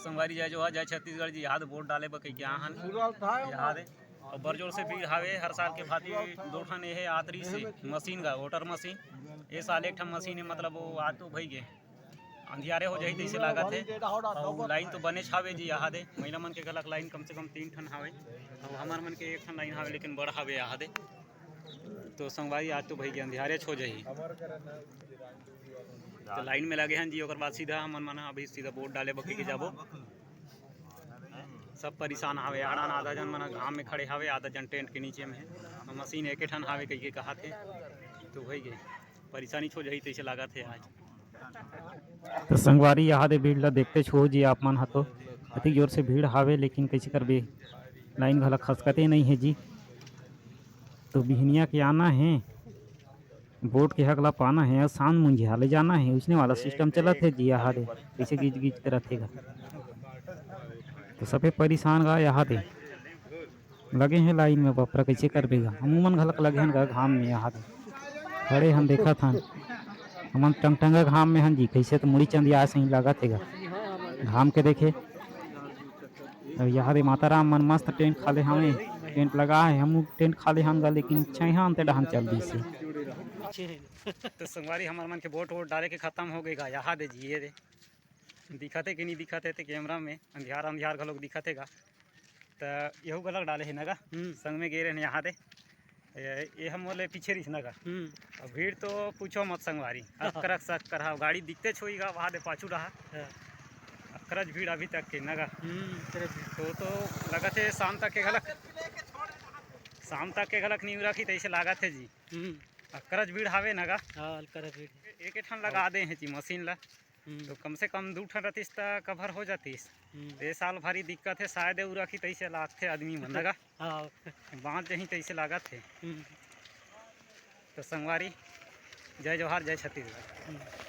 संगवारी जय जोहार जय छत्तीसगढ़ जी। यहाँ वोट डाले बकई क्या हन यहाँ दे और बरजोर से भीड़ हावे हर साल के भांति दो ठन ये आतरी से मशीन का वोटर मशीन ये साल एक ठन मशीन है मतलब वो आज तो भई गे अंधियारे हो जाही तैसे लागत है और लाइन तो बने हावे जी यहाँ दे महिला मन के गलक लाइन कम से कम 3 ठन हावे और हमार मन के 1 ठन लाइन हावे लेकिन बड़ हावे यहाँ दे तो संगवारी आज तो भई गे अंधियारे हो जाही तो लाइन में लगे हैं जी और बाद सीधा मन मना अभी सीधा वोट डाले बकरी के जाबो सब परेशान हावे आड़ान आधा जन मना घाम में खड़े हावे आधा जन टेंट के नीचे में है मशीन एक ठन हावे कही के कहा थे तो भई गए परेशानी छो जही तैसे लगा थे आज तो संगवारी यहाँ दे भीड़ ला देखते छो जी आप मन तो अति जोर से भीड़ हावे लेकिन कैसे करबे लाइन घला खसकते नहीं है जी। तो बिहनिया के आना है वोट के हक ला पाना है और शाम मुंझिया ले जाना है उसने वाला सिस्टम चला थे जी यहाँ दे कैसे गीच गीच के रखेगा तो सभी परेशान गा यहाँ दे लगे हैं लाइन में बापरा कैसे करबेगा अमूमन घलक लगे हैं घाम में यहाँ दे खड़े हम देखा था हम टंगटंगा घाम में हन जी कैसे तो मुड़ी चंदिया सही लगा थे घाम के देखे यहाँ दे माता राम मन मस्त टेंट खाले हमें टेंट लगा है हम टेंट खाले हम गा लेकिन छहा अंते डहान चल दी से तो संगवारी हमार मन के वोट डाले के खत्म हो गएगा यहाँ दे जिए दे दिखते कि नहीं दिखते थे कैमरा में अंधियार अंधियार घलोक दिखते गा तो यहू गलत डाले है नगा संग में गे रहे यहाँ दे ये हम बोले पीछे रही नगा और भीड़ तो पूछो मत संगवारी अकरक सक करा गाड़ी दिखते छोईगा वहाँ दे पाछू रहा अकरज भीड़ अभी तक के नगा तो लगा थे शाम तक के घलक नहीं रखी तैसे लागत है जी अकरज भीड़ हावे नगा एक ठन लगा दे हैं जी मशीन ला तो कम से कम 2 ठन रतीस तक कवर हो जातीस ये साल भारी दिक्कत है शायद उ रखी तैसे लागते आदमी मन लगा बाँध जही तैसे लागत है तो संगवारी जय जोहार जय छत्तीसगढ़।